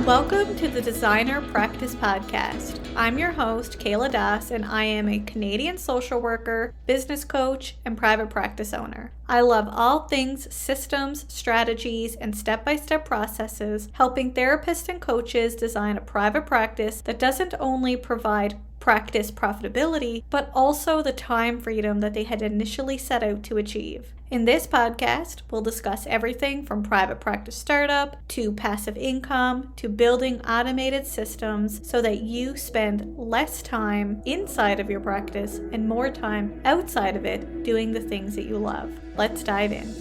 Welcome to the Designer Practice Podcast. I'm your host, Kayla Das, and I am a Canadian social worker, business coach, and private practice owner. I love all things systems, strategies, and step-by-step processes, helping therapists and coaches design a private practice that doesn't only provide practice profitability, but also the time freedom that they had initially set out to achieve. In this podcast, we'll discuss everything from private practice startup to passive income to building automated systems so that you spend less time inside of your practice and more time outside of it doing the things that you love. Let's dive in.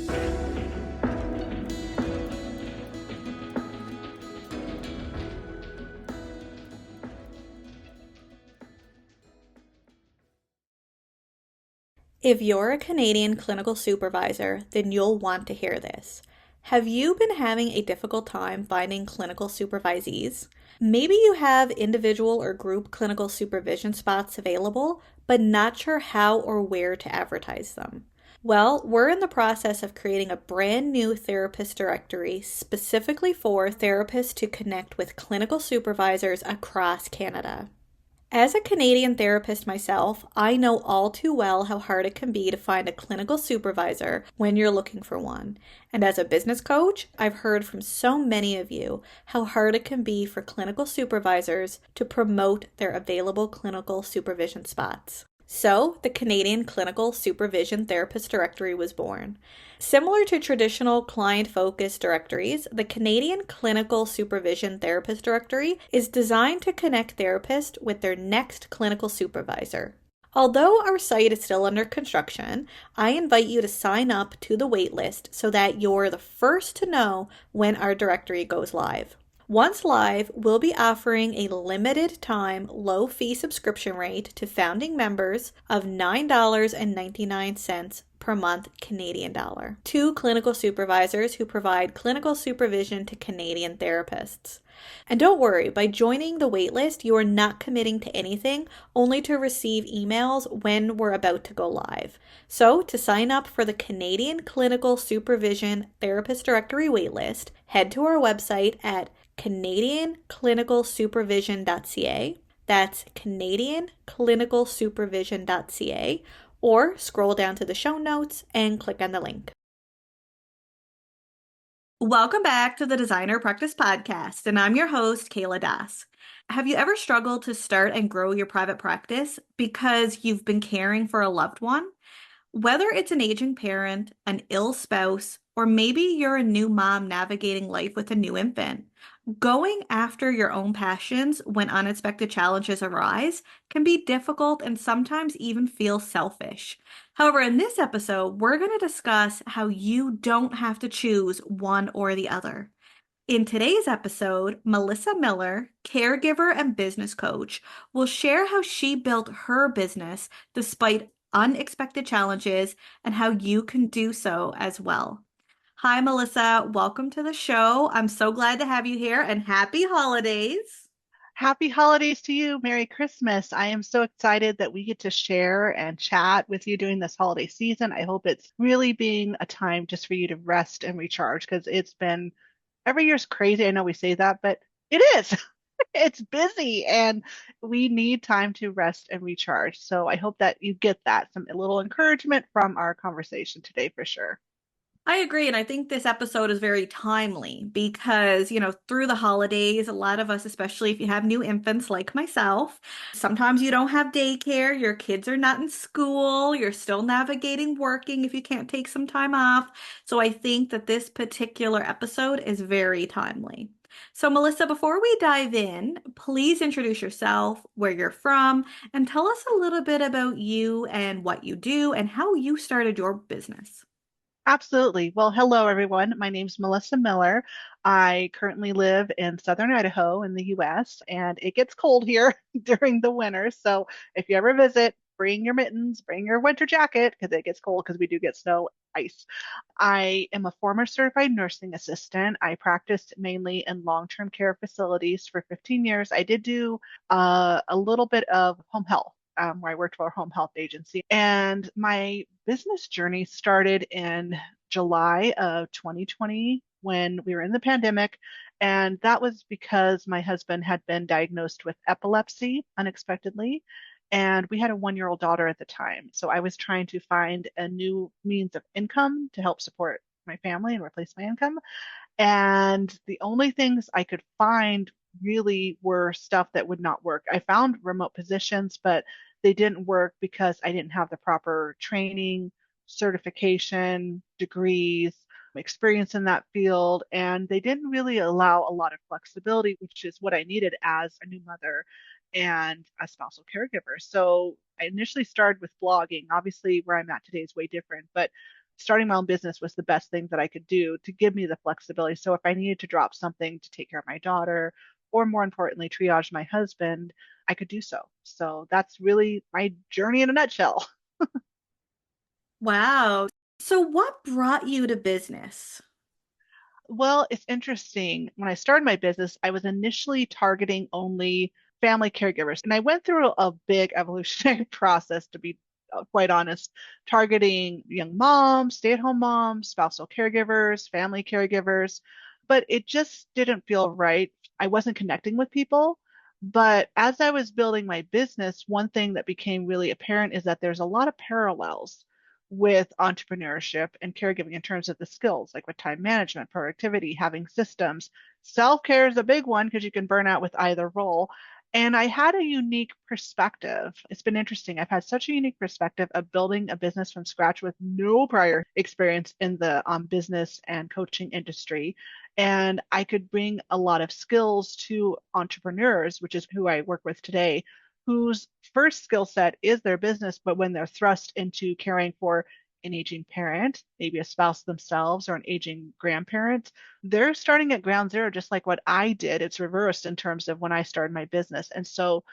If you're a Canadian clinical supervisor, then you'll want to hear this. Have you been having a difficult time finding clinical supervisees? Maybe you have individual or group clinical supervision spots available, but not sure how or where to advertise them. Well, we're in the process of creating a brand new therapist directory specifically for therapists to connect with clinical supervisors across Canada. As a Canadian therapist myself, I know all too well how hard it can be to find a clinical supervisor when you're looking for one. And as a business coach, I've heard from so many of you how hard it can be for clinical supervisors to promote their available clinical supervision spots. So, the Canadian Clinical Supervision Therapist Directory was born. Similar to traditional client-focused directories, the Canadian Clinical Supervision Therapist Directory is designed to connect therapists with their next clinical supervisor. Although our site is still under construction, I invite you to sign up to the waitlist so that you're the first to know when our directory goes live. Once live, we'll be offering a limited time low fee subscription rate to founding members of $9.99 per month Canadian dollar to clinical supervisors who provide clinical supervision to Canadian therapists. And don't worry, by joining the waitlist, you are not committing to anything, only to receive emails when we're about to go live. So, to sign up for the Canadian Clinical Supervision Therapist Directory waitlist, head to our website at canadianclinicalsupervision.ca. That's canadianclinicalsupervision.ca, or scroll down to the show notes and click on the link. Welcome back to the Designer Practice Podcast, and I'm your host, Kayla Das. Have you ever struggled to start and grow your private practice because you've been caring for a loved one? Whether it's an aging parent, an ill spouse, or maybe you're a new mom navigating life with a new infant, going after your own passions when unexpected challenges arise can be difficult and sometimes even feel selfish. However, in this episode, we're going to discuss how you don't have to choose one or the other. In today's episode, Melissa Miller, caregiver and business coach, will share how she built her business despite unexpected challenges and how you can do so as well. Hi, Melissa. Welcome to the show. I'm so glad to have you here and happy holidays. Happy holidays to you. Merry Christmas. I am so excited that we get to share and chat with you during this holiday season. I hope it's really being a time just for you to rest and recharge because it's been every year's crazy. I know we say that, but it is. It's busy and we need time to rest and recharge. So I hope that you get that, some a little encouragement from our conversation today for sure. I agree. And I think this episode is very timely because, through the holidays, a lot of us, especially if you have new infants like myself, sometimes you don't have daycare, your kids are not in school, you're still navigating working if you can't take some time off. So I think that this particular episode is very timely. So, Melissa, before we dive in, please introduce yourself, where you're from, and tell us a little bit about you and what you do and how you started your business. Absolutely. Well, hello, everyone. My name's Melissa Miller. I currently live in southern Idaho in the US, and it gets cold here during the winter. So if you ever visit, bring your mittens, bring your winter jacket because it gets cold because we do get snow, ice. I am a former certified nursing assistant. I practiced mainly in long-term care facilities for 15 years. I did do a little bit of home health where I worked for a home health agency. And my business journey started in July of 2020 when we were in the pandemic And that was because my husband had been diagnosed with epilepsy unexpectedly. And we had a 1-year-old daughter at the time. So I was trying to find a new means of income to help support my family and replace my income. And the only things I could find really were stuff that would not work. I found remote positions, but they didn't work because I didn't have the proper training, certification, degrees, experience in that field. And they didn't really allow a lot of flexibility, which is what I needed as a new mother and a spousal caregiver. So I initially started with blogging. Obviously, where I'm at today is way different, but starting my own business was the best thing that I could do to give me the flexibility. So if I needed to drop something to take care of my daughter, or more importantly, triage my husband, I could do so. So that's really my journey in a nutshell. Wow. So, what brought you to business? Well, it's interesting. When I started my business, I was initially targeting only family caregivers. And I went through a big evolutionary process, to be quite honest, targeting young moms, stay-at-home moms, spousal caregivers, family caregivers. But it just didn't feel right. I wasn't connecting with people. But as I was building my business, one thing that became really apparent is that there's a lot of parallels with entrepreneurship and caregiving in terms of the skills, like with time management, productivity, having systems. Self care is a big one because you can burn out with either role. And I had a unique perspective. It's been interesting. I've had such a unique perspective of building a business from scratch with no prior experience in the business and coaching industry. And I could bring a lot of skills to entrepreneurs, which is who I work with today, whose first skill set is their business, but when they're thrust into caring for an aging parent, maybe a spouse themselves or an aging grandparent, they're starting at ground zero, just like what I did. It's reversed in terms of when I started my business. And so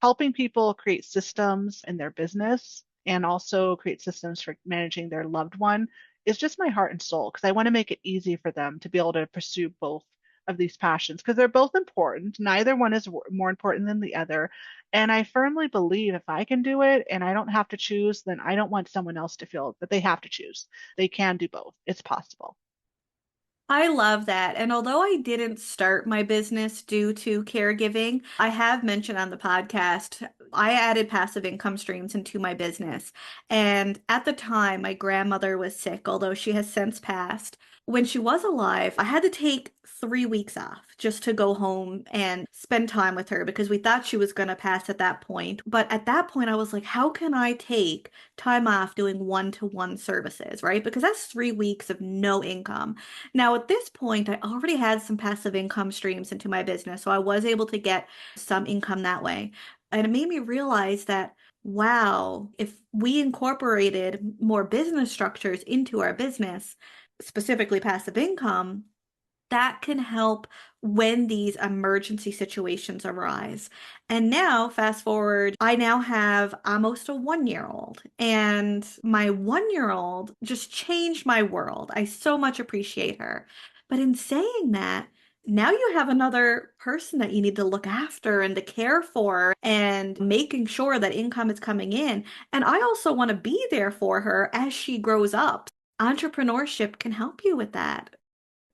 helping people create systems in their business and also create systems for managing their loved one is just my heart and soul because I want to make it easy for them to be able to pursue both of these passions because they're both important. Neither one is more important than the other. And I firmly believe if I can do it and I don't have to choose, then I don't want someone else to feel that they have to choose. They can do both. It's possible. I love that. And although I didn't start my business due to caregiving, I have mentioned on the podcast, I added passive income streams into my business. And at the time, my grandmother was sick, although she has since passed. When she was alive, I had to take 3 weeks off just to go home and spend time with her because we thought she was going to pass at that point. But at that point, I was like, how can I take time off doing one-to-one services, right? Because that's 3 weeks of no income. Now, at this point, I already had some passive income streams into my business, so I was able to get some income that way. And it made me realize that, wow, if we incorporated more business structures into our business, specifically passive income, that can help when these emergency situations arise. And now, fast forward, I now have almost a 1 year old, and my 1 year old just changed my world. I so much appreciate her. But in saying that, now you have another person that you need to look after and to care for and making sure that income is coming in. And I also want to be there for her as she grows up. Entrepreneurship can help you with that.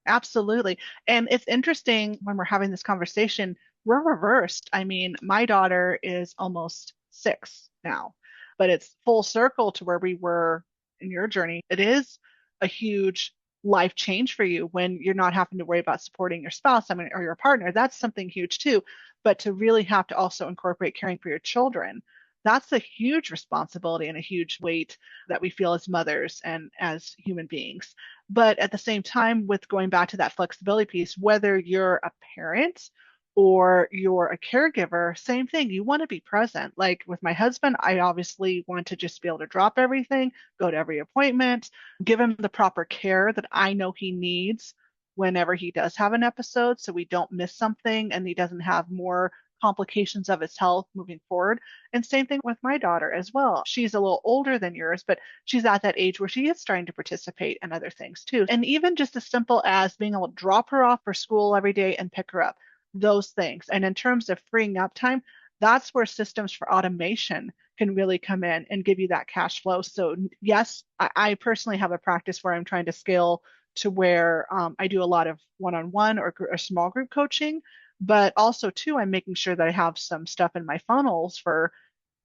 Absolutely. And it's interesting when we're having this conversation, we're reversed. I mean, my daughter is almost 6 now, but it's full circle to where we were in your journey. It is a huge life change for you when you're not having to worry about supporting your spouse, I mean, or your partner. That's something huge too. But to really have to also incorporate caring for your children, that's a huge responsibility and a huge weight that we feel as mothers and as human beings. But at the same time, with going back to that flexibility piece, whether you're a parent or you're a caregiver, same thing. You want to be present. Like with my husband, I obviously want to just be able to drop everything, go to every appointment, give him the proper care that I know he needs whenever he does have an episode so we don't miss something and he doesn't have more complications of his health moving forward. And same thing with my daughter as well. She's a little older than yours, but she's at that age where she is starting to participate in other things too. And even just as simple as being able to drop her off for school every day and pick her up, those things. And in terms of freeing up time, that's where systems for automation can really come in and give you that cash flow. So, yes, I personally have a practice where I'm trying to scale to where I do a lot of one-on-one or small group coaching, but also too, I'm making sure that I have some stuff in my funnels for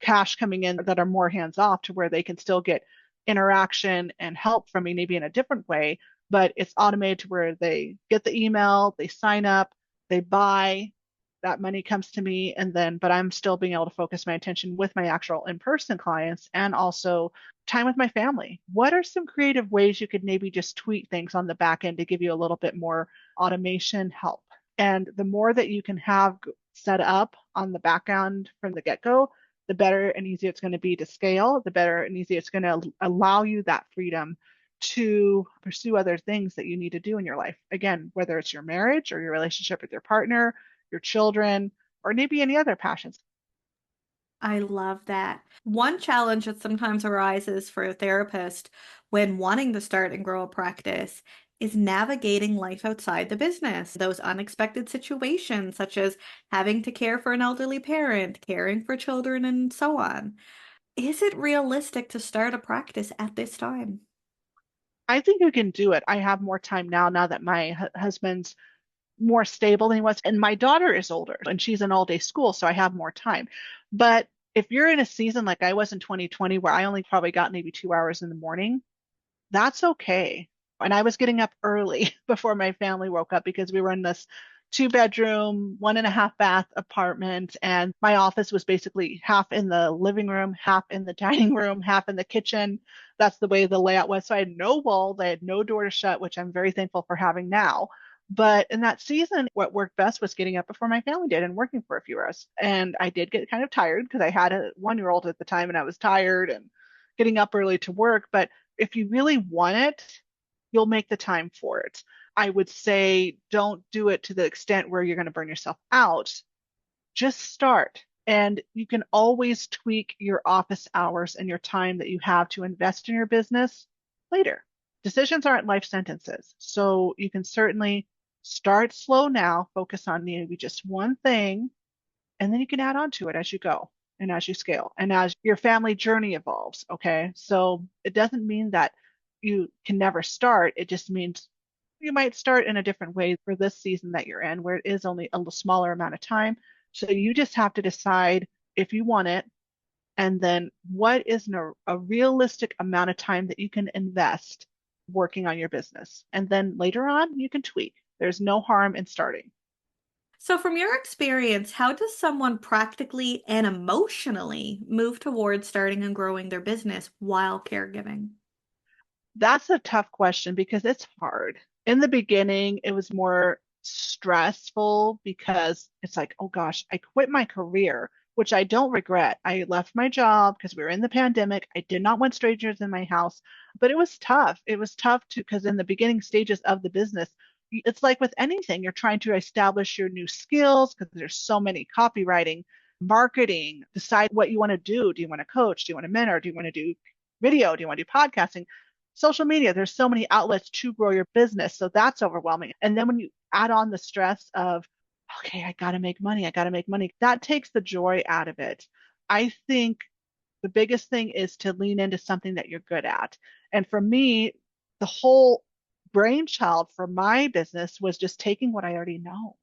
cash coming in that are more hands off to where they can still get interaction and help from me, maybe in a different way, but it's automated to where they get the email, they sign up, they buy, that money comes to me, and then, but I'm still being able to focus my attention with my actual in person clients and also time with my family. What are some creative ways you could maybe just tweak things on the back end to give you a little bit more automation help? And the more that you can have set up on the back end from the get go, the better and easier it's going to be to scale, the better and easier it's going to allow you that freedom to pursue other things that you need to do in your life. Again, whether it's your marriage or your relationship with your partner, your children, or maybe any other passions. I love that. One challenge that sometimes arises for a therapist when wanting to start and grow a practice is navigating life outside the business. Those unexpected situations, such as having to care for an elderly parent, caring for children, and so on. Is it realistic to start a practice at this time? I think you can do it. I have more time now that my husband's more stable than he was. And my daughter is older and she's in all day school, so I have more time. But if you're in a season like I was in 2020, where I only probably got maybe 2 hours in the morning, that's okay. And I was getting up early before my family woke up because we were in this 2 bedroom, 1.5 bath apartment. And my office was basically half in the living room, half in the dining room, half in the kitchen. That's the way the layout was. So I had no walls, I had no door to shut, which I'm very thankful for having now. But in that season, what worked best was getting up before my family did and working for a few hours. And I did get kind of tired because I had a 1 year old at the time and I was tired and getting up early to work. But if you really want it, you'll make the time for it. I would say don't do it to the extent where you're going to burn yourself out. Just start. And you can always tweak your office hours and your time that you have to invest in your business later. Decisions aren't life sentences. So you can certainly start slow now, focus on maybe just one thing, and then you can add on to it as you go and as you scale and as your family journey evolves. Okay. So it doesn't mean that you can never start. It just means you might start in a different way for this season that you're in, where it is only a smaller amount of time. So you just have to decide if you want it and then what is a realistic amount of time that you can invest working on your business. And then later on, you can tweak. There's no harm in starting. So, from your experience, how does someone practically and emotionally move towards starting and growing their business while caregiving? That's a tough question because it's hard. In the beginning, it was more stressful because it's like, oh gosh, I quit my career, which I don't regret. I left my job because we were in the pandemic. I did not want strangers in my house, but it was tough. It was tough to because in the beginning stages of the business, it's like with anything, you're trying to establish your new skills because there's so many copywriting, marketing, decide what you want to do. Do you want to coach? Do you want to mentor? Do you want to do video? Do you want to do podcasting? Social media, there's so many outlets to grow your business. So that's overwhelming. And then when you add on the stress of, okay, I got to make money, I got to make money, that takes the joy out of it. I think the biggest thing is to lean into something that you're good at. And for me, the whole brainchild for my business was just taking what I already know.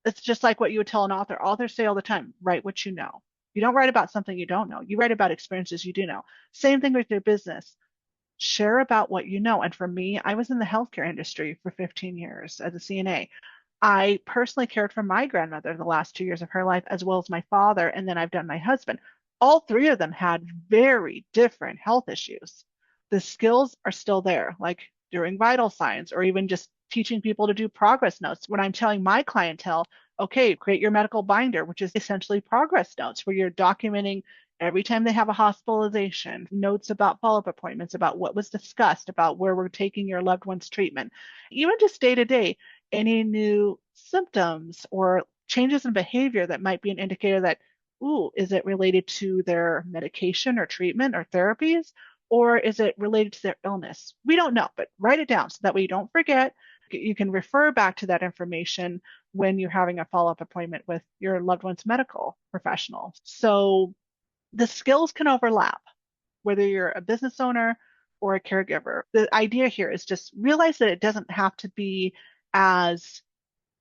It's just like what you would tell an author. Authors say all the time, write what you know. You don't write about something you don't know. You write about experiences you do know. Same thing with your business, share about what you know. And for me, I was in the healthcare industry for 15 years as a CNA. I personally cared for my grandmother the last 2 years of her life, as well as my father. And then I've done my husband. All three of them had very different health issues. The skills are still there, like doing vital signs or even just teaching people to do progress notes. When I'm telling my clientele, okay, create your medical binder, which is essentially progress notes where you're documenting every time they have a hospitalization, notes about follow-up appointments, about what was discussed, about where we're taking your loved one's treatment, even just day to day, any new symptoms or changes in behavior that might be an indicator that, ooh, is it related to their medication or treatment or therapies? Or is it related to their illness? We don't know, but write it down so that way you don't forget. You can refer back to that information when you're having a follow-up appointment with your loved one's medical professional. So the skills can overlap, whether you're a business owner, or a caregiver. The idea here is just realize that it doesn't have to be as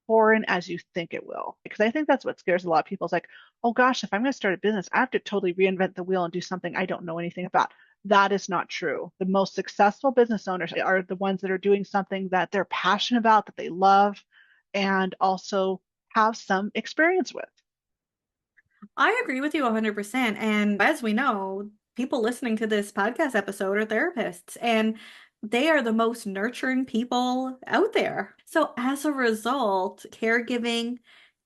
foreign as you think it will. Because I think that's what scares a lot of people. It's like, oh gosh, if I'm going to start a business, I have to totally reinvent the wheel and do something I don't know anything about. That is not true. The most successful business owners are the ones that are doing something that they're passionate about, that they love, and also have some experience with. I agree with you 100%. And as we know, people listening to this podcast episode are therapists, and they are the most nurturing people out there. So, as a result, caregiving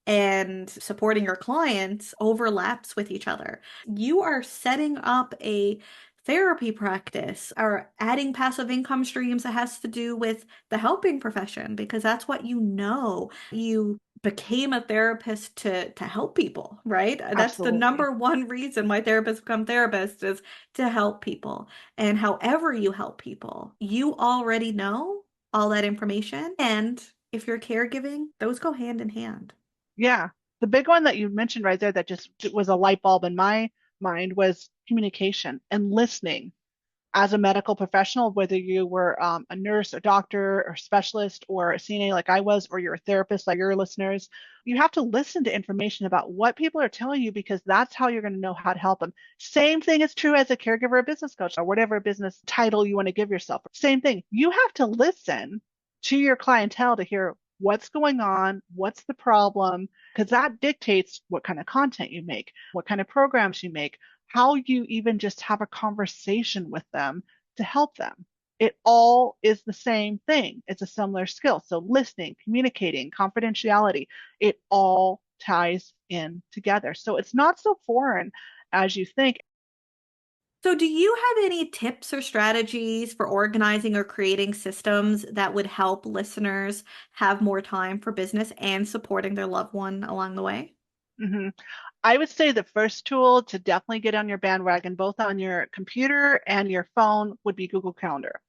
and supporting your clients overlaps with each other. You are setting up a therapy practice or adding passive income streams that has to do with the helping profession because that's what you know. You became a therapist to help people, right? That's the Absolutely. number one reason why therapists become therapists is to help people. And however you help people, you already know all that information. And if you're caregiving, those go hand in hand. Yeah. The big one that you mentioned right there that just was a light bulb in my mind was communication and listening. As a medical professional, whether you were a nurse, a doctor, or specialist, or a CNA like I was, or you're a therapist like your listeners, you have to listen to information about what people are telling you because that's how you're going to know how to help them. Same thing is true as a caregiver or business coach or whatever business title you want to give yourself. Same thing. You have to listen to your clientele to hear what's going on, what's the problem, because that dictates what kind of content you make, what kind of programs you make, how you even just have a conversation with them to help them. It all is the same thing. It's a similar skill. So listening, communicating, confidentiality, it all ties in together. So it's not so foreign as you think. So, do you have any tips or strategies for organizing or creating systems that would help listeners have more time for business and supporting their loved one along the way? Mhm. I would say the first tool to definitely get on your bandwagon, both on your computer and your phone, would be Google Calendar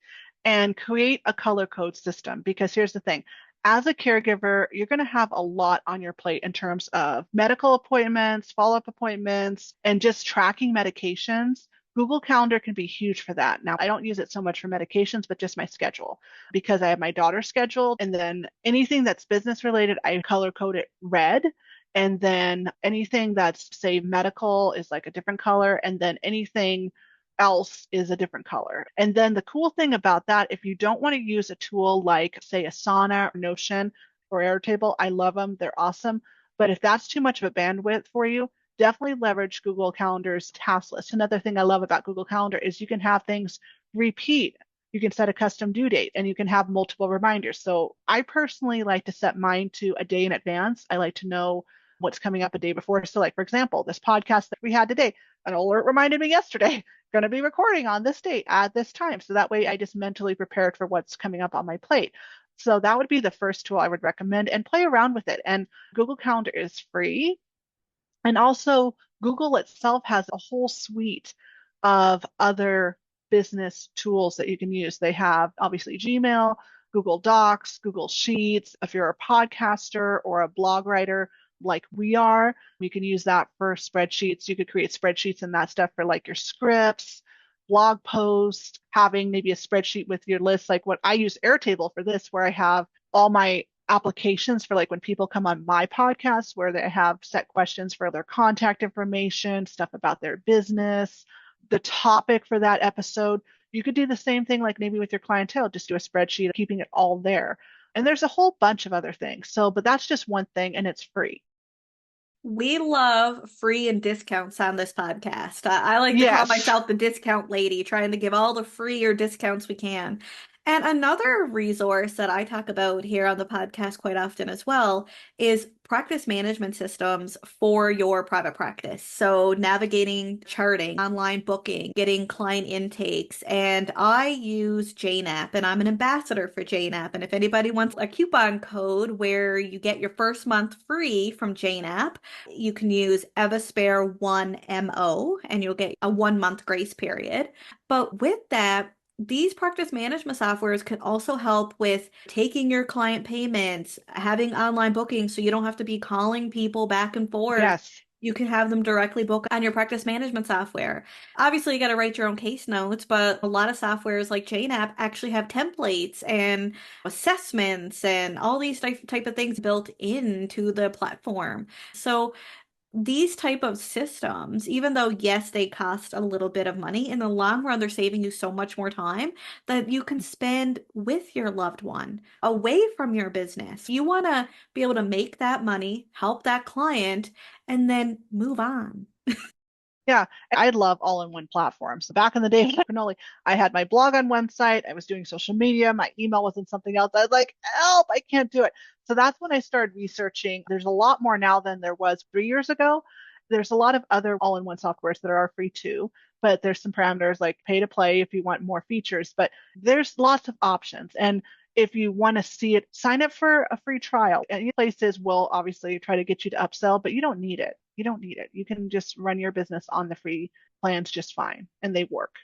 and create a color code system. Because here's the thing, as a caregiver, you're going to have a lot on your plate in terms of medical appointments, follow up appointments, and just tracking medications. Google Calendar can be huge for that. Now, I don't use it so much for medications, but just my schedule because I have my daughter scheduled. And then anything that's business related, I color code it red, and then anything that's, say, medical is like a different color. And then anything else is a different color. And then the cool thing about that, if you don't want to use a tool like, say, Asana or Notion or Airtable, I love them. They're awesome. But if that's too much of a bandwidth for you, definitely leverage Google Calendar's task list. Another thing I love about Google Calendar is you can have things repeat. You can set a custom due date and you can have multiple reminders. So I personally like to set mine to a day in advance. I like to know what's coming up a day before. So, like, for example, this podcast that we had today, an alert reminded me yesterday, going to be recording on this date at this time. So that way I just mentally prepared for what's coming up on my plate. So that would be the first tool I would recommend and play around with it. And Google Calendar is free. And also, Google itself has a whole suite of other business tools that you can use. They have obviously Gmail, Google Docs, Google Sheets. If you're a podcaster or a blog writer like we are, you can use that for spreadsheets. You could create spreadsheets and that stuff for like your scripts, blog posts, having maybe a spreadsheet with your list, like what I use Airtable for this, where I have all my applications for like when people come on my podcast where they have set questions for their contact information, stuff about their business, the topic for that episode. You could do the same thing like maybe with your clientele, just do a spreadsheet, keeping it all there. And there's a whole bunch of other things. So, but that's just one thing and it's free. We love free and discounts on this podcast. I like to call Yes. myself the discount lady, trying to give all the free or discounts we can. And another resource that I talk about here on the podcast quite often as well is practice management systems for your private practice. So navigating charting, online booking, getting client intakes. And I use JNAP and I'm an ambassador for JNAP. And if anybody wants a coupon code where you get your first month free from JNAP, you can use Evaspare1MO and you'll get a 1 month grace period. But with that, these practice management softwares can also help with taking your client payments, having online bookings so you don't have to be calling people back and forth. Yes. You can have them directly book on your practice management software. Obviously, you got to write your own case notes, but a lot of softwares like JNapp actually have templates and assessments and all these type of things built into the platform. So these type of systems, even though yes, they cost a little bit of money, in the long run, they're saving you so much more time that you can spend with your loved one away from your business. You want to be able to make that money, help that client, and then move on. Yeah, I love all-in-one platforms. Back in the day, I had my blog on one site, I was doing social media, my email was in something else. I was like, help, I can't do it. So that's when I started researching. There's a lot more now than there was 3 years ago. There's a lot of other all-in-one softwares that are free too, but there's some parameters like pay to play if you want more features, but there's lots of options. And if you want to see it, sign up for a free trial. And places will obviously try to get you to upsell, but you don't need it. You don't need it. You can just run your business on the free plans just fine, and they work.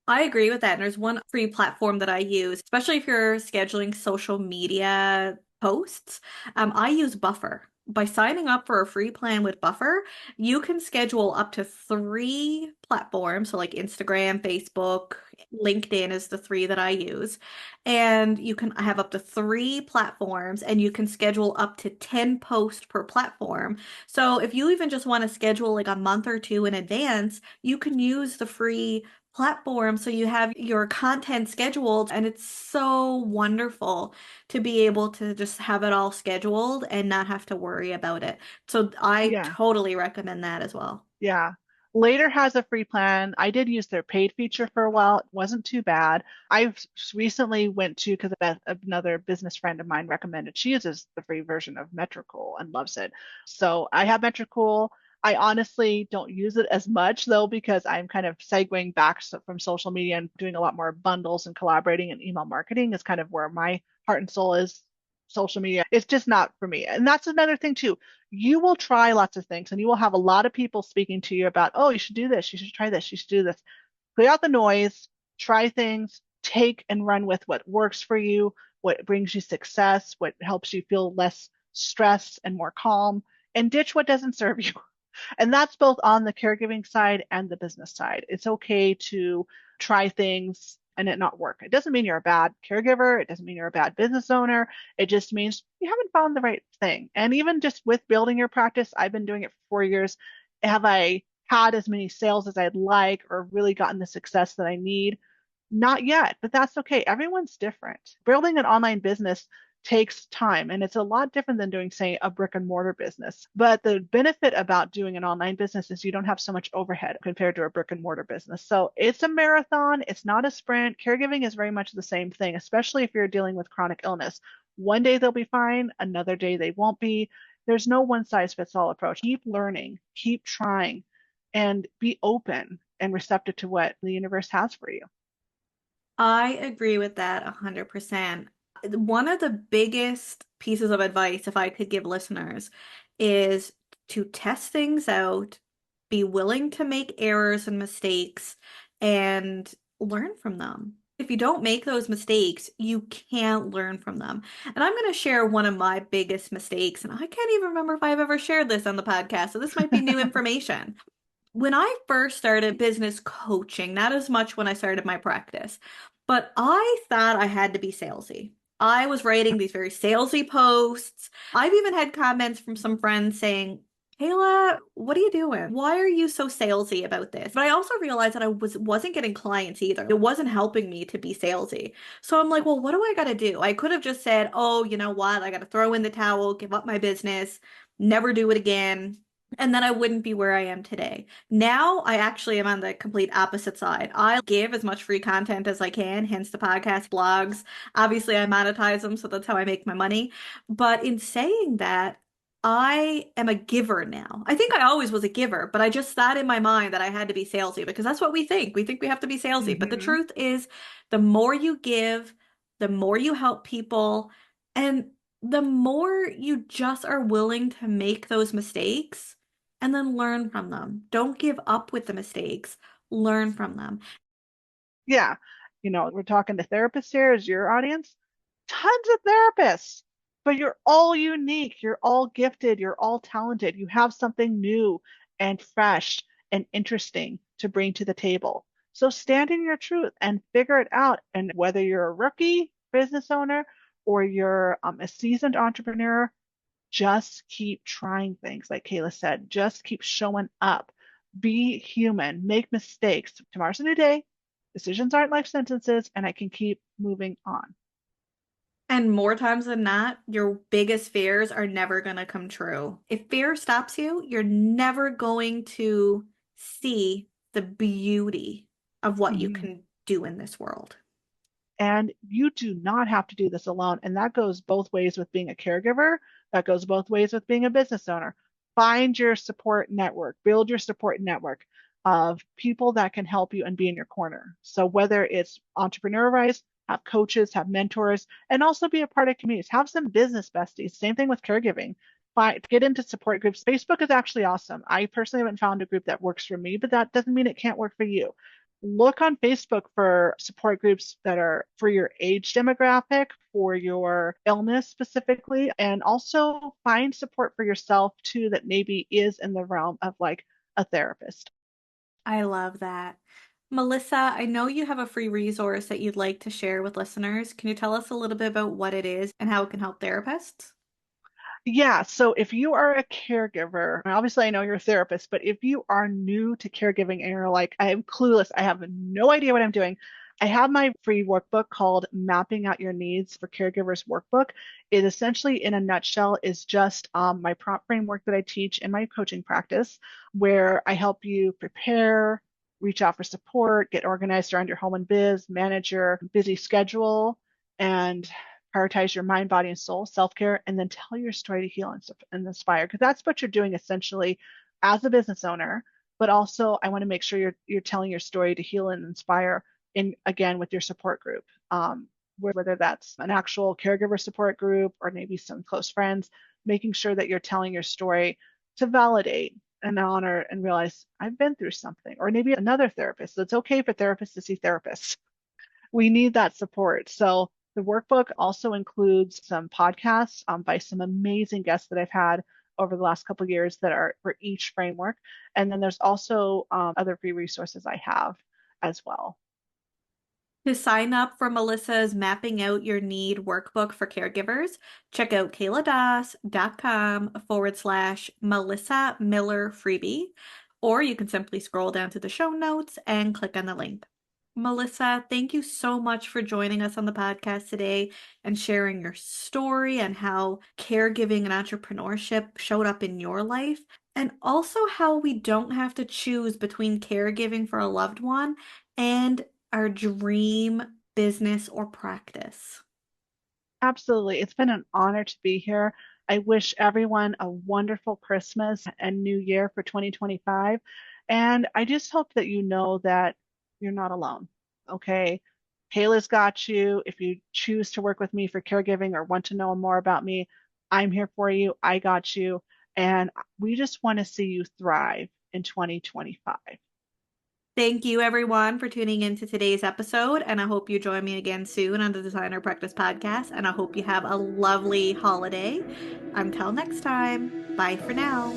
I agree with that. And there's one free platform that I use, especially if you're scheduling social media posts. I use Buffer. By signing up for a free plan with Buffer, you can schedule up to three platforms. So, like Instagram, Facebook, LinkedIn is the three that I use. And you can have up to three platforms and you can schedule up to 10 posts per platform. So, if you even just want to schedule like a month or two in advance, you can use the free platform so you have your content scheduled, and it's so wonderful to be able to just have it all scheduled and not have to worry about it. So I Yeah. totally recommend that as well. Yeah. Later has a free plan. I did use their paid feature for a while. It wasn't too bad. I've recently went to because another business friend of mine recommended. She uses the free version of Metricool and loves it. So I have Metricool. I honestly don't use it as much though because I'm kind of segueing back from social media and doing a lot more bundles and collaborating and email marketing is kind of where my heart and soul is. Social media. It's just not for me. And that's another thing too, you will try lots of things and you will have a lot of people speaking to you about, oh, you should do this, you should try this, you should do this. Clear out the noise, try things, take and run with what works for you, what brings you success, what helps you feel less stress and more calm, and ditch what doesn't serve you. And that's both on the caregiving side and the business side. It's okay to try things and it not work. It doesn't mean you're a bad caregiver. It doesn't mean you're a bad business owner. It just means you haven't found the right thing. And even just with building your practice, I've been doing it for 4 years. Have I had as many sales as I'd like or really gotten the success that I need? Not yet, but that's okay. Everyone's different. Building an online business takes time and it's a lot different than doing, say, a brick and mortar business. But the benefit about doing an online business is you don't have so much overhead compared to a brick and mortar business. So it's a marathon, it's not a sprint. Caregiving is very much the same thing, especially if you're dealing with chronic illness. One day they'll be fine, another day they won't be. There's no one size fits all approach. Keep learning, keep trying, and be open and receptive to what the universe has for you. I agree with that 100%. One of the biggest pieces of advice, if I could give listeners, is to test things out, be willing to make errors and mistakes, and learn from them. If you don't make those mistakes, you can't learn from them. And I'm going to share one of my biggest mistakes, and I can't even remember if I've ever shared this on the podcast, so this might be new information. When I first started business coaching, not as much when I started my practice, but I thought I had to be salesy. I was writing these very salesy posts. I've even had comments from some friends saying, Kayla, what are you doing? Why are you so salesy about this? But I also realized that I wasn't getting clients either. It wasn't helping me to be salesy. So I'm like, well, what do I got to do? I could have just said, oh, you know what? I got to throw in the towel, give up my business, never do it again. And then I wouldn't be where I am today. Now I actually am on the complete opposite side. I give as much free content as I can, hence the podcast, blogs. Obviously, I monetize them, so that's how I make my money. But in saying that, I am a giver now. I think I always was a giver, but I just thought in my mind that I had to be salesy because that's what we think. We think we have to be salesy. But the Mm-hmm. truth is, the more you give, the more you help people, and the more you just are willing to make those mistakes and then learn from them. Don't give up with the mistakes. Learn from them. Yeah. We're talking to therapists here as your audience. Tons of therapists. But you're all unique. You're all gifted. You're all talented. You have something new and fresh and interesting to bring to the table. So stand in your truth and figure it out. And whether you're a rookie business owner or you're a seasoned entrepreneur, just keep trying things. Like Kayla said, just keep showing up. Be human, make mistakes. Tomorrow's a new day. Decisions aren't life sentences, and I can keep moving on. And more times than not, your biggest fears are never going to come true. If fear stops you, you're never going to see the beauty of what you Mhm. can do in this world. And you do not have to do this alone. And that goes both ways with being a caregiver. That goes both ways with being a business owner. Find your support network, build your support network of people that can help you and be in your corner. So whether it's entrepreneur wise, have coaches, have mentors, and also be a part of communities. Have some business besties. Same thing with caregiving. Get into support groups. Facebook is actually awesome. I personally haven't found a group that works for me, but that doesn't mean it can't work for you. Look on Facebook for support groups that are for your age demographic, for your illness specifically, and also find support for yourself too that maybe is in the realm of like a therapist. I love that. Melissa, I know you have a free resource that you'd like to share with listeners. Can you tell us a little bit about what it is and how it can help therapists? Yeah, so if you are a caregiver, and obviously I know you're a therapist, but if you are new to caregiving and you're like, I am clueless, I have no idea what I'm doing, I have my free workbook called Mapping Out Your Needs for Caregivers Workbook. It essentially, in a nutshell, is just my prompt framework that I teach in my coaching practice, where I help you prepare, reach out for support, get organized around your home and biz, manage your busy schedule, and prioritize your mind, body, and soul, self care, and then tell your story to heal and inspire. Because that's what you're doing essentially as a business owner. But also, I want to make sure you're telling your story to heal and inspire in again with your support group. Whether that's an actual caregiver support group or maybe some close friends, making sure that you're telling your story to validate and honor and realize I've been through something, or maybe another therapist. So it's okay for therapists to see therapists. We need that support. So the workbook also includes some podcasts by some amazing guests that I've had over the last couple of years that are for each framework. And then there's also other free resources I have as well. To sign up for Melissa's Mapping Out Your Need workbook for caregivers, check out kayladas.com/Melissa Miller freebie, or you can simply scroll down to the show notes and click on the link. Melissa, thank you so much for joining us on the podcast today and sharing your story and how caregiving and entrepreneurship showed up in your life, and also how we don't have to choose between caregiving for a loved one and our dream business or practice. Absolutely. It's been an honor to be here. I wish everyone a wonderful Christmas and New Year for 2025. And I just hope that you know that you're not alone. Okay. Kayla's got you. If you choose to work with me for caregiving or want to know more about me, I'm here for you. I got you. And we just want to see you thrive in 2025. Thank you, everyone, for tuning into today's episode. And I hope you join me again soon on the Designer Practice Podcast. And I hope you have a lovely holiday. Until next time, bye for now.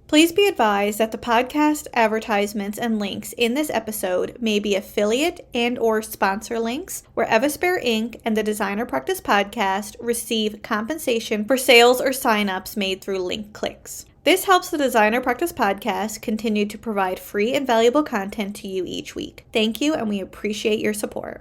Please be advised that the podcast advertisements and links in this episode may be affiliate and or sponsor links where Evaspare Inc. and the Designer Practice Podcast receive compensation for sales or signups made through link clicks. This helps the Designer Practice Podcast continue to provide free and valuable content to you each week. Thank you, and we appreciate your support.